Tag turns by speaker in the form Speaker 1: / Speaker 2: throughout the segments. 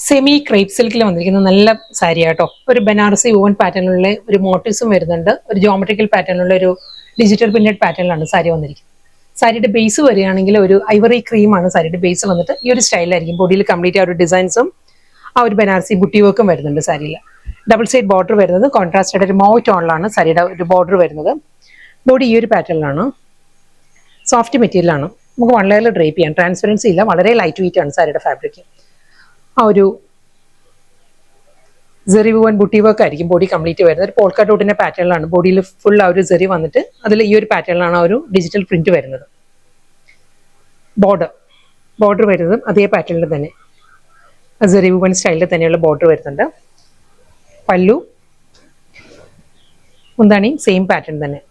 Speaker 1: Semi crepe സിൽക്കിൽ വന്നിരിക്കുന്ന നല്ല സാരി ആട്ടോ. ഒരു ബനാറസി ഓവൻ പാറ്റേണിലുള്ള ഒരു മോട്ടീവ്സും വരുന്നുണ്ട്. ഒരു ജോമെട്രിക്കൽ പാറ്റേണിലുള്ള ഒരു ഡിജിറ്റൽ പ്രിന്റഡ് പാറ്റേണിലാണ് സാരി വന്നിരിക്കുന്നത്. സാരിയുടെ ബേസ് വരികയാണെങ്കിൽ ഒരു ഐവറി ക്രീമാണ് സാരിയുടെ ബേസ് വന്നിട്ട്. ഈ ഒരു സ്റ്റൈലായിരിക്കും. ബോഡിയിൽ കംപ്ലീറ്റ് ആ ഒരു ഡിസൈൻസും ആ ഒരു ബനാറസി ബുട്ടി വർക്കും വരുന്നുണ്ട് സാരിയിൽ. ഡബിൾ സൈഡ് ബോർഡർ വരുന്നത് കോൺട്രാസ്റ്റ് ആയിട്ട് ഒരു മൗ ടോണിലാണ് സാരിയുടെ ഒരു ബോർഡർ വരുന്നത്. ബോഡി ഈ ഒരു പാറ്റേണിലാണ്. സോഫ്റ്റ് മെറ്റീരിയലാണ്. നമുക്ക് വൺ ലെയറിൽ ഡ്രേപ്പ് ചെയ്യാം. ട്രാൻസ്പെറൻസി ഇല്ല. വളരെ ലൈറ്റ് വെയിറ്റ് ആണ് സാരിയുടെ ഫാബ്രിക്. ആ ഒരു സെറി വൂവൻ ബുട്ടി വർക്ക് ആയിരിക്കും ബോഡി കംപ്ലീറ്റ് വരുന്നത്. ഒരു പോൾക്ക ഡോട്ടിന്റെ പാറ്റേണിലാണ് ബോഡിയിൽ ഫുൾ ആ ഒരു സെറി വന്നിട്ട് അതിൽ ഈ ഒരു പാറ്റേണിലാണ് ആ ഒരു ഡിജിറ്റൽ പ്രിന്റ് വരുന്നത്. ബോർഡർ വരുന്നതും അതേ പാറ്റേണിൽ തന്നെ സെറി വൂവൻ സ്റ്റൈലിൽ തന്നെയുള്ള ബോർഡർ വരുന്നുണ്ട്. പല്ലു മുന്താണി സെയിം പാറ്റേൺ തന്നെ.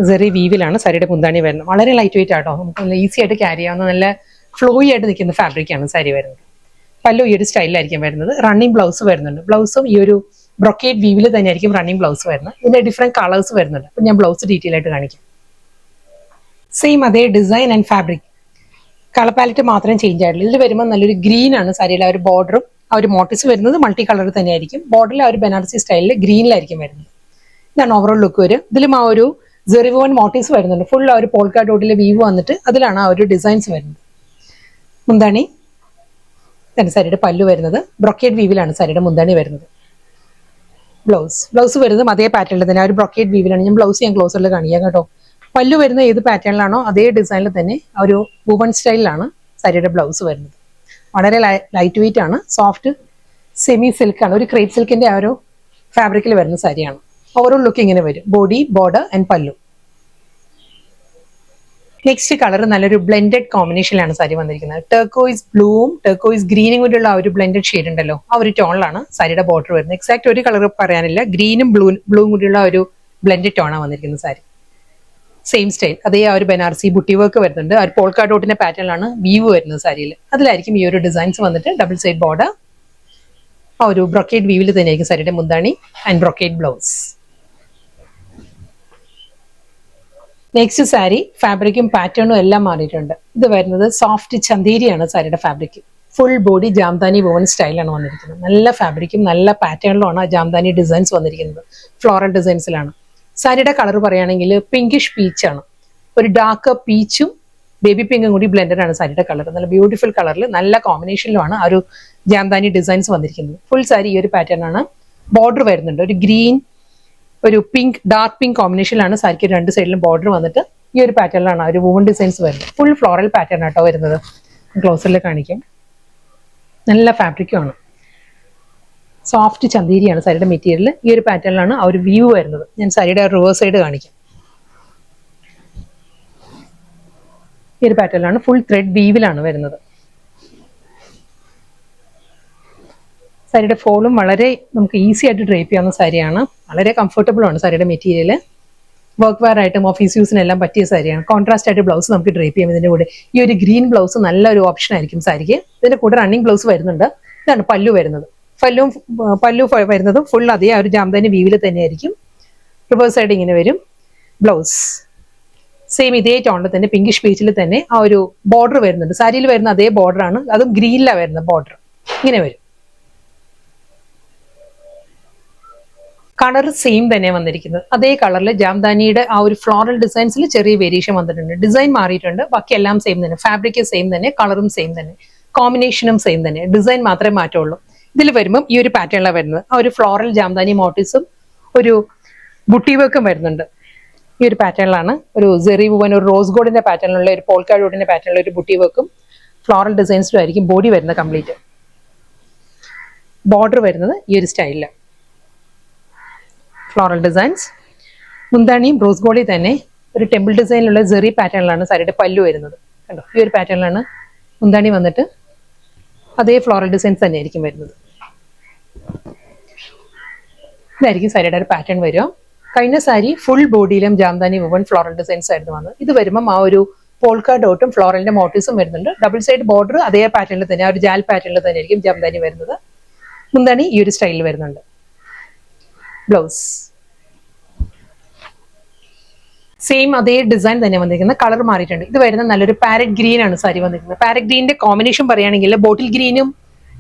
Speaker 1: സെറി വീവിലാണ് സാരിയുടെ മുന്താണി വരുന്നത്. വളരെ ലൈറ്റ് വെയിറ്റ് ആട്ടോ. നമുക്ക് ഈസി ആയിട്ട് ക്യാരി ചെയ്യാവുന്ന നല്ല ഫ്ലോയി ആയിട്ട് നിൽക്കുന്ന ഫാബ്രിക്കാണ് സാരി വരുന്നത്. പല്ലു ഈ ഒരു സ്റ്റൈലിലായിരിക്കും വരുന്നത്. റണ്ണിങ് ബ്ലൗസ് വരുന്നുണ്ട്. ബ്ലൗസും ഈ ഒരു ബ്രൊക്കേഡ് വീവിൽ തന്നെയായിരിക്കും റണ്ണിങ് ബ്ലൗസ് വരുന്നത്. ഇതിന്റെ ഡിഫറെന്റ് കളേഴ്സ് വരുന്നുണ്ട്. അപ്പം ഞാൻ ബ്ലൗസ് ഡീറ്റെയിൽ ആയിട്ട് കാണിക്കാം. സെയിം അതേ design and fabric, colour palette മാത്രം ചേഞ്ച് ആയിട്ടുള്ളൂ. ഇതിൽ വരുമ്പോൾ നല്ലൊരു ഗ്രീൻ ആണ് സാരിയിൽ. ആ ഒരു ബോർഡറും ആ ഒരു മോട്ടീവ്സ് വരുന്നത് മൾട്ടി കളർ തന്നെയായിരിക്കും. ബോർഡറിൽ ആ ഒരു ബനാറസി സ്റ്റൈലിൽ ഗ്രീനിലായിരിക്കും വരുന്നത്. ഇതാണ് ഓവറോൾ ലുക്ക് വരും. ഇതിലും ആ ഒരു സെറി വൂവൻ മോട്ടീവ്സ് വരുന്നുണ്ട്. ഫുൾ ആ ഒരു പോൾക്ക ഡോട്ടിലെ വീവ് വന്നിട്ട് അതിലാണ് ആ ഒരു ഡിസൈൻസ് വരുന്നത്. മുന്താണി തന്നെ സാരിയുടെ പല്ലു വരുന്നത്. ബ്രൊക്കേഡ് വീവിലാണ് സാരിയുടെ മുന്താണി വരുന്നത്. ബ്ലൗസ് വരുന്നതും അതേ പാറ്റേണിൽ തന്നെ ആ ഒരു ബ്രൊക്കേഡ് വീവിലാണ്. ഞാൻ ക്ലോസറിൽ കാണിക്കാം കേട്ടോ. പല്ലു വരുന്ന ഏത് പാറ്റേണിലാണോ അതേ ഡിസൈനിൽ തന്നെ ആ ഒരു വുവൺ സ്റ്റൈലിലാണ് സാരിയുടെ ബ്ലൗസ് വരുന്നത്. വളരെ ലൈറ്റ് വെയിറ്റ് ആണ്. സോഫ്റ്റ് സെമി സിൽക്കാണ്. ഒരു ക്രേപ്പ് സിൽക്കിന്റെ ആ ഒരു ഫാബ്രിക്കിൽ വരുന്ന സാരിയാണ്. ഓവറോൾ ലുക്ക് ഇങ്ങനെ വരും. ബോഡി, ബോർഡർ ആൻഡ് പല്ലു. നെക്സ്റ്റ് കളർ നല്ലൊരു ബ്ലെൻഡഡ് കോമ്പിനേഷനിലാണ് സാരി വന്നിരിക്കുന്നത്. ടെർക്കോയിസ് ബ്ലൂവും ടെർക്കോയിസ് ഗ്രീനും കൂടിയുള്ള ആ ഒരു ബ്ലെൻഡഡ് ഷെയ്ഡ് ഉണ്ടല്ലോ, ആ ഒരു ടോണിലാണ് സാരിയുടെ ബോർഡർ വരുന്നത്. എക്സാക്ട് ഒരു കളർ പറയാനില്ല. ഗ്രീനും ബ്ലൂവും കൂടിയുള്ള ഒരു ബ്ലെൻഡഡ് ടോണാണ് വന്നിരിക്കുന്നത് സാരി. സെയിം സ്റ്റൈൽ അതേ ആ ഒരു ബനാറസി ബുട്ടി വർക്ക് വരുന്നുണ്ട്. ആ ഒരു പോൾക്ക ഡോട്ടിന്റെ പാറ്റേണിലാണ് വീവ് വരുന്നത് സാരിയിൽ. അതിലായിരിക്കും ഈ ഒരു ഡിസൈൻസ് വന്നിട്ട് ഡബിൾ സൈഡ് ബോർഡർ. ആ ഒരു ബ്രൊക്കേഡ് വീവിൽ തന്നെയായിരിക്കും സാരിയുടെ മുന്താണി and brocade blouse. Next sari ഫാബ്രിക്കും പാറ്റേണും എല്ലാം മാറിയിട്ടുണ്ട്. ഇത് വരുന്നത് സോഫ്റ്റ് ചന്തേരിയാണ് സാരിയുടെ fabric. Full body jamdani woven സ്റ്റൈലാണ് വന്നിരിക്കുന്നത്. നല്ല ഫാബ്രിക്കും നല്ല പാറ്റേണിലുമാണ് ജാംദാനി ഡിസൈൻസ് വന്നിരിക്കുന്നത്. ഫ്ലോറൽ ഡിസൈൻസിലാണ്. സാരിയുടെ കളർ പറയുകയാണെങ്കിൽ പിങ്കിഷ് പീച്ചാണ്. ഒരു ഡാർക്ക് പീച്ചും ബേബി പിങ്കും കൂടി ബ്ലെൻഡഡ് ആണ് സാരിയുടെ കളർ. നല്ല ബ്യൂട്ടിഫുൾ കളറിൽ നല്ല കോമ്പിനേഷനിലുമാണ് ആ ഒരു ജാംദാനി ഡിസൈൻസ് വന്നിരിക്കുന്നത്. ഫുൾ സാരി ഈ ഒരു പാറ്റേൺ ആണ്. ബോർഡർ വരുന്നുണ്ട്. ഒരു ഗ്രീൻ, ഒരു പിങ്ക്, ഡാർക്ക് പിങ്ക് കോമ്പിനേഷനിലാണ് സാരിക്ക് രണ്ട് സൈഡിലും ബോർഡർ വന്നിട്ട് ഈ ഒരു പാറ്റേണിലാണ് ആ ഒരു വൂവൺ ഡിസൈൻസ് വരുന്നത്. ഫുൾ ഫ്ലോറൽ പാറ്റേൺ ആട്ടോ വരുന്നത്. ക്ലോസറിൽ കാണിക്കാം. നല്ല ഫാബ്രിക്കും ആണ്. സോഫ്റ്റ് ചന്തേരിയാണ് സാരിയുടെ മെറ്റീരിയൽ. ഈ ഒരു പാറ്റേണിലാണ് ആ ഒരു വ്യൂ വരുന്നത്. ഞാൻ സാരിയുടെ റിവേഴ്സ് സൈഡ് കാണിക്കാം. ഈ ഒരു പാറ്റേണിലാണ് ഫുൾ ത്രെഡ് വീവിലാണ് വരുന്നത്. സാരിയുടെ ഫോളും വളരെ നമുക്ക് ഈസി ആയിട്ട് ഡ്രേപ്പ് ചെയ്യാവുന്ന സാരിയാണ്. വളരെ കംഫർട്ടബിൾ ആണ് സാരിയുടെ മെറ്റീരിയൽ. വർക്ക് വെയർ ആയിട്ടും ഓഫീസ് യൂസിനെല്ലാം പറ്റിയ സാരിയാണ്. കോൺട്രാസ്റ്റ് ആയിട്ട് ബ്ലൗസ് നമുക്ക് ഡ്രേപ്പ് ചെയ്യാം. ഇതിന്റെ കൂടെ ഈ ഒരു ഗ്രീൻ ബ്ലൗസ് നല്ലൊരു ഓപ്ഷൻ ആയിരിക്കും സാരിക്ക്. ഇതിന്റെ കൂടെ റണ്ണിങ് ബ്ലൗസ് വരുന്നുണ്ട്. ഇതാണ് പല്ലു വരുന്നത്. പല്ലു വരുന്നതും ഫുൾ അതേ ആ ഒരു ജാംദാനി വീവിൽ തന്നെയായിരിക്കും. റിവേഴ്സ് സൈഡ് ഇങ്ങനെ വരും. ബ്ലൗസ് സെയിം ഇതേ ടോണിൽ തന്നെ പിങ്കിഷ് പീച്ചിൽ തന്നെ ആ ഒരു ബോർഡർ വരുന്നുണ്ട്. സാരിയിൽ വരുന്ന അതേ ബോർഡർ ആണ്. അതും ഗ്രീനിലാണ് വരുന്ന ബോർഡർ. ഇങ്ങനെ വരും. കളർ സെയിം തന്നെ വന്നിരിക്കുന്നത്. അതേ കളറിൽ ജാംദാനിയുടെ ആ ഒരു ഫ്ലോറൽ ഡിസൈൻസിൽ ചെറിയ വേരിയേഷൻ വന്നിട്ടുണ്ട്. ഡിസൈൻ മാറിയിട്ടുണ്ട്. ബാക്കി എല്ലാം സെയിം തന്നെ. ഫാബ്രിക് സെയിം തന്നെ. കളറും സെയിം തന്നെ. കോമ്പിനേഷനും സെയിം തന്നെ. ഡിസൈൻ മാത്രമേ മാറ്റുള്ളൂ. ഇതിൽ വരുമ്പം ഈ ഒരു പാറ്റേണിലാണ് വരുന്നത്. ആ ഒരു ഫ്ലോറൽ ജാംദാനി മോട്ടീവ്സും ഒരു ബുട്ടി വർക്കും വരുന്നുണ്ട്. ഈ ഒരു പാറ്റേണിലാണ് ഒരു സെറി വൂവൻ, ഒരു റോസ് ഗോൾഡിന്റെ പാറ്റേണിലുള്ള ഒരു പോൾക്ക ഡോട്ടിന്റെ പാറ്റേണിലുള്ള ഒരു ബുട്ടി വർക്കും ഫ്ലോറൽ ഡിസൈൻസിലും ആയിരിക്കും ബോഡി വരുന്നത് കംപ്ലീറ്റ്. ബോർഡർ വരുന്നത് ഈ ഒരു സ്റ്റൈലിലാണ്. Floral designs. മുന്താണിയും റോസ് ഗോൾഡിൽ തന്നെ ഒരു ടെമ്പിൾ ഡിസൈനിലുള്ള സെറി പാറ്റേണിലാണ് സാരിയുടെ പല്ലു വരുന്നത്. കണ്ടോ, ഈ ഒരു പാറ്റേണിലാണ് മുന്താണി വന്നിട്ട് അതേ ഫ്ലോറൽ ഡിസൈൻസ് തന്നെ ആയിരിക്കും വരുന്നത്. ഇതായിരിക്കും സാരിയുടെ ഒരു പാറ്റേൺ വരിക. കഴിഞ്ഞ സാരി ഫുൾ ബോഡിയിലും ജാംദാനി വുവൺ ഫ്ലോറൽ ഡിസൈൻസ് ആയിരുന്നു വന്നത്. ഇത് വരുമ്പം ആ ഒരു പോൾക്ക ഡോട്ടും ഫ്ലോറലിന്റെ മോട്ടീവ്സും വരുന്നുണ്ട്. ഡബിൾ സൈഡ് ബോർഡർ അതേ പാറ്റേണിൽ തന്നെ, ആ ഒരു ജാൽ പാറ്റേണിൽ തന്നെ ആയിരിക്കും ജാംദാനി വരുന്നത്. മുന്താണി ഈ ഒരു സ്റ്റൈലിൽ വരുന്നുണ്ട്. ബ്ലൗസ് സെയിം അതേ ഡിസൈൻ തന്നെ വന്നിരിക്കുന്നത്. കളർ മാറിയിട്ടുണ്ട്. ഇത് വരുന്ന നല്ലൊരു പാരറ്റ് ഗ്രീൻ ആണ് സാരി വന്നിരിക്കുന്നത്. പാരറ്റ് ഗ്രീനിന്റെ കോമ്പിനേഷൻ പറയുകയാണെങ്കിൽ ബോട്ടിൽ ഗ്രീനും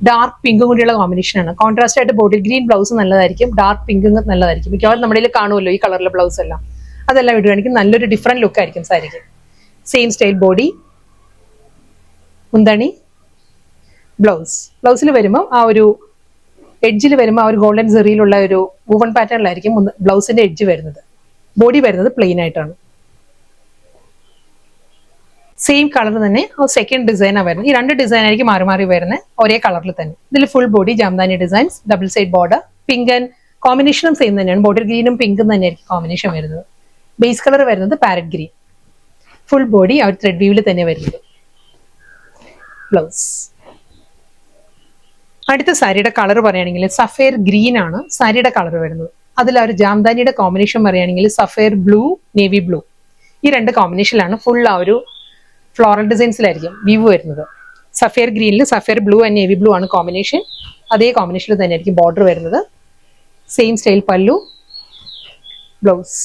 Speaker 1: ഡാർക്ക് പിങ്കും കൂടിയുള്ള കോമ്പിനേഷനാണ്. കോൺട്രാസ്റ്റ് ആയിട്ട് ബോട്ടിൽ ഗ്രീൻ ബ്ലൗസ് നല്ലതായിരിക്കും, ഡാർക്ക് പിങ്കും നല്ലതായിരിക്കും. മിക്കവാറും നമ്മുടെ കയ്യിൽ കാണുമല്ലോ ഈ കളറിലെ ബ്ലൗസ് എല്ലാം. അതെല്ലാം ഇടുകയാണെങ്കിൽ നല്ലൊരു ഡിഫറെന്റ് ലുക്ക് ആയിരിക്കും സാരിക്ക്. സെയിം സ്റ്റൈൽ ബോഡി, മുന്താണി, ബ്ലൗസിൽ വരുമ്പോൾ ആ ഒരു എഡ്ജിൽ വരുമ്പോൾ ആ ഒരു ഗോൾഡൻ സെറിയിലുള്ള ഒരു വൂവൺ പാറ്റേണിലായിരിക്കും ബ്ലൗസിന്റെ എഡ്ജ് വരുന്നത്. ബോഡി വരുന്നത് പ്ലെയിൻ ആയിട്ടാണ്. സെയിം കളർ തന്നെ സെക്കൻഡ് ഡിസൈനാണ് വരുന്നത്. ഈ 2 ഡിസൈൻ ആയിരിക്കും മാറി മാറി വരുന്നത് ഒരേ കളറിൽ തന്നെ. ഇതിൽ full body Jamdani designs, double side border, pink and കോമ്പിനേഷനും സെയിം തന്നെയാണ്. ബോട്ടിൽ ഗ്രീനും പിങ്കും തന്നെയായിരിക്കും കോമ്പിനേഷൻ വരുന്നത്. ബേസ് കളർ വരുന്നത് പാരറ്റ് ഗ്രീൻ. ഫുൾ ബോഡി ആ ഒരു ത്രെഡ് വീവിൽ തന്നെ വരുന്നത്. ബ്ലൗസ്. അടുത്ത സാരിയുടെ കളർ പറയുകയാണെങ്കിൽ സഫേർ ഗ്രീൻ ആണ് സാരിയുടെ കളർ വരുന്നത്. അതിൽ ആ ഒരു ജാംദാനിയുടെ കോമ്പിനേഷൻ പറയുകയാണെങ്കിൽ സഫേർ ബ്ലൂ, നേവി ബ്ലൂ. ഈ 2 കോമ്പിനേഷനിലാണ് ഫുൾ ആ ഒരു ഫ്ലോറൽ ഡിസൈൻസിലായിരിക്കും വീവ് വരുന്നത്. സഫേർ ഗ്രീനിൽ സഫേർ ബ്ലൂ ആൻഡ് നേവി ബ്ലൂ ആണ് കോമ്പിനേഷൻ. അതേ കോമ്പിനേഷനിൽ തന്നെ ആയിരിക്കും ബോർഡർ വരുന്നത്. സെയിം സ്റ്റൈൽ പല്ലു, ബ്ലൗസ്.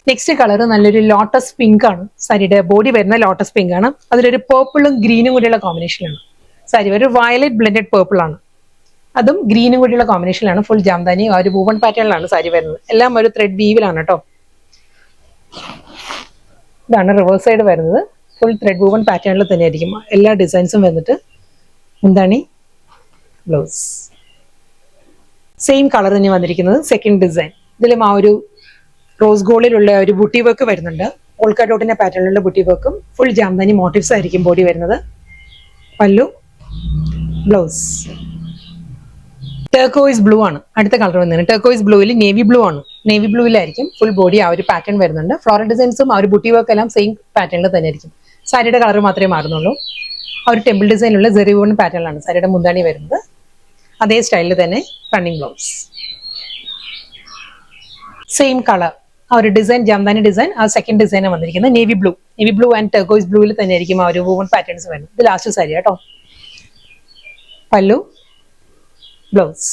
Speaker 1: നെക്സ്റ്റ് കളർ നല്ലൊരു ലോട്ടസ് പിങ്ക് ആണ്. സാരിയുടെ ബോഡി വരുന്ന ലോട്ടസ് പിങ്ക് ആണ്. അതിലൊരു പേർപ്പിളും ഗ്രീനും കൂടിയുള്ള കോമ്പിനേഷനാണ്. സാരി ഒരു വയലറ്റ് ബ്ലെൻഡഡ് പേർപ്പിൾ ആണ്. അതും ഗ്രീനും കൂടിയുള്ള കോമ്പിനേഷനിലാണ്. ഫുൾ ജാംദാനി ആ ഒരു വൂവൺ പാറ്റേണിലാണ് സാരി വരുന്നത്. എല്ലാം ഒരു ത്രെഡ് വീവിലാണ് കേട്ടോ. ഇതാണ് റിവേഴ്സ് സൈഡ് വരുന്നത്. ഫുൾ ത്രെഡ് വൂവൺ പാറ്റേണിൽ തന്നെ ആയിരിക്കും എല്ലാ ഡിസൈൻസും വന്നിട്ട്. എന്താണ് ബ്ലൗസ്. സെയിം കളർ തന്നെ വന്നിരിക്കുന്നത് സെക്കൻഡ് ഡിസൈൻ. ഇതിലും ആ ഒരു റോസ് ഗോൾഡിലുള്ള ഒരു ബുട്ടി വർക്ക് വരുന്നുണ്ട്. പോൾക്ക ഡോട്ടിന്റെ പാറ്റേണിലുള്ള ബുട്ടി വർക്കും ഫുൾ ജാംദാനി മോട്ടീവ്സ് ആയിരിക്കും ബോഡി വരുന്നത്. പല്ലു, ബ്ലൗസ്. ടെർക്കോയിസ് ബ്ലൂ ആണ് അടുത്ത കളർ വന്നത്. ടെർക്കോയിസ് ബ്ലൂവിൽ നേവി ബ്ലൂ ആണ്. നേവി ബ്ലൂവിലായിരിക്കും ഫുൾ ബോഡി ആ ഒരു പാറ്റേൺ വരുന്നുണ്ട്. ഫ്ലോറൽ ഡിസൈൻസും ആ ഒരു ബുട്ടി വർക്ക് എല്ലാം സെയിം പാറ്റേണിൽ തന്നെ ആയിരിക്കും. സാരിയുടെ കളർ മാത്രമേ മാറുന്നുള്ളൂ. ആ ഒരു ടെമ്പിൾ ഡിസൈനുള്ള ജെറി വൂവൺ പാറ്റേണിലാണ് സാരിയുടെ മുന്താണി വരുന്നത്. അതേ സ്റ്റൈലിൽ തന്നെ റണ്ണിങ് ബ്ലൗസ്. സെയിം കളർ ആ ഒരു ഡിസൈൻ ജാംദാനി ഡിസൈൻ ആ സെക്കൻഡ് ഡിസൈനാണ് വന്നിരിക്കുന്നത്. നേവി ബ്ലൂ ആൻഡ് ടെർക്കോയിസ് ബ്ലൂവിൽ തന്നെ ആയിരിക്കും ആ ഒരു വൂവൺ പാറ്റേൺസ് വരുന്നത്. ഇത് ലാസ്റ്റ് സാരി കേട്ടോ. പല്ലു, ബ്ലൗസ്.